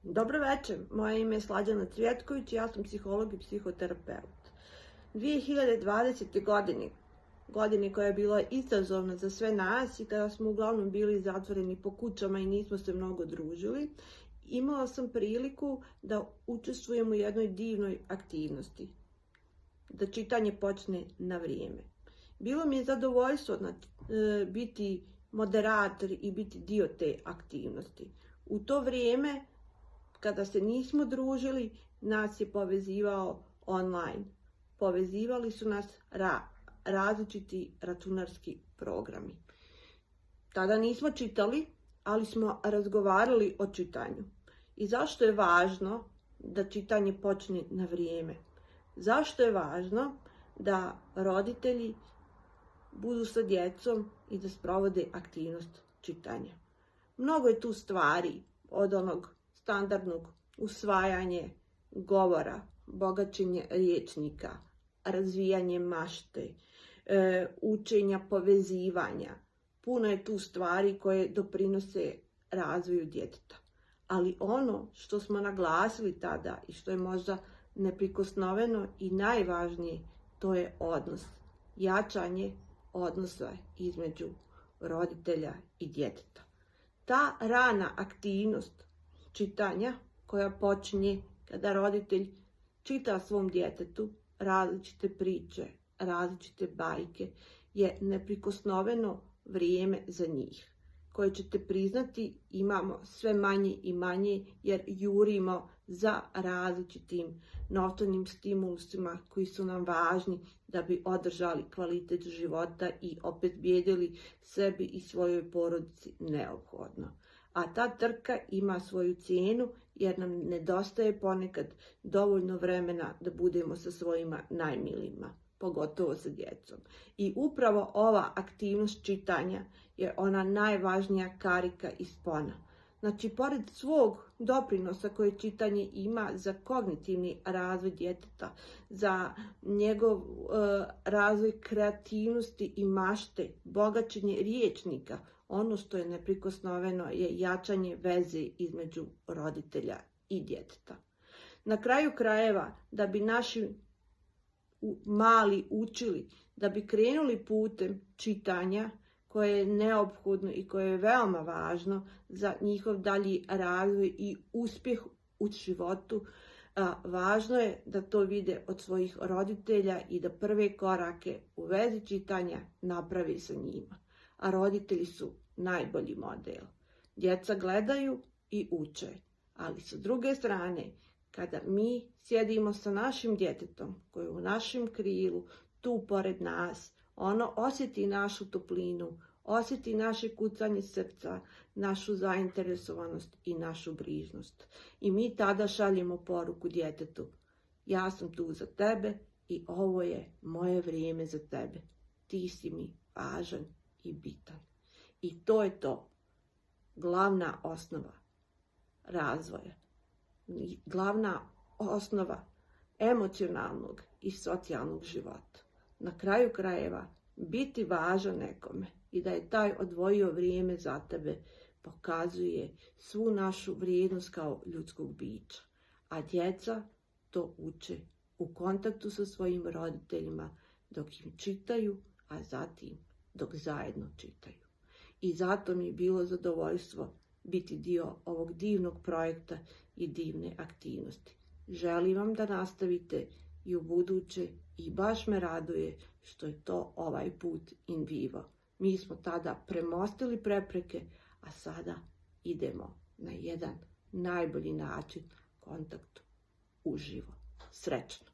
Dobro večer, moje ime je Slađana Cvjetković i ja sam psiholog i psihoterapeut. 2020. godini koja je bila izazovna za sve nas i kada smo uglavnom bili zatvoreni po kućama i nismo se mnogo družili, imala sam priliku da učestvujem u jednoj divnoj aktivnosti, da čitanje počne na vrijeme. Bilo mi je zadovoljstvo biti moderator i biti dio te aktivnosti. U to vrijeme, kada se nismo družili, nas je povezivao online. Povezivali su nas različiti računarski programi. Tada nismo čitali, ali smo razgovarali o čitanju. I zašto je važno da čitanje počne na vrijeme? Zašto je važno da roditelji budu sa djecom i da sprovode aktivnost čitanja? Mnogo je tu stvari, od onog standardnog usvajanje govora, bogaćenje rječnika, razvijanje mašte, učenja povezivanja. Puno je tu stvari koje doprinose razvoju djeteta. Ali ono što smo naglasili tada i što je možda neprikosnoveno i najvažnije, to je odnos. Jačanje odnosa između roditelja i djeteta. Ta rana aktivnost čitanja koja počinje kada roditelj čita svom djetetu različite priče, različite bajke, je neprikosnoveno vrijeme za njih, koje ćete priznati imamo sve manje i manje jer jurimo za različitim novčanim stimulusima koji su nam važni da bi održali kvalitet života i obezbijedili sebi i svojoj porodici neophodno. A ta trka ima svoju cijenu jer nam nedostaje ponekad dovoljno vremena da budemo sa svojima najmilijima, pogotovo sa djecom. I upravo ova aktivnost čitanja je ona najvažnija karika iz spona. Znači, pored svog doprinosa koje čitanje ima za kognitivni razvoj djeteta, za njegov razvoj kreativnosti i mašte, bogaćenje rječnika, ono što je neprikosnoveno je jačanje veze između roditelja i djeteta. Na kraju krajeva, da bi naši mali učili, da bi krenuli putem čitanja, koje je neophodno i koje je veoma važno za njihov dalji razvoj i uspjeh u životu, važno je da to vide od svojih roditelja i da prve korake u vezi čitanja napravi sa njima. A roditelji su najbolji model. Djeca gledaju i uče, ali sa druge strane, kada mi sjedimo sa našim djetetom koje je u našem krilu, tu pored nas, ono osjeti našu toplinu, osjeti naše kucanje srca, našu zainteresovanost i našu brižnost. I mi tada šaljemo poruku djetetu: ja sam tu za tebe i ovo je moje vrijeme za tebe. Ti si mi važan i bitan. I to je to. Glavna osnova razvoja. Glavna osnova emocionalnog i socijalnog života. Na kraju krajeva, biti važan nekome i da je taj odvojio vrijeme za tebe pokazuje svu našu vrijednost kao ljudskog bića. A djeca to uče u kontaktu sa svojim roditeljima dok im čitaju, a zatim dok zajedno čitaju. I zato mi je bilo zadovoljstvo biti dio ovog divnog projekta i divne aktivnosti. Želim vam da nastavite i u buduće i baš me raduje što je to ovaj put in vivo. Mi smo tada premostili prepreke, a sada idemo na jedan najbolji način kontaktu uživo. Srećno!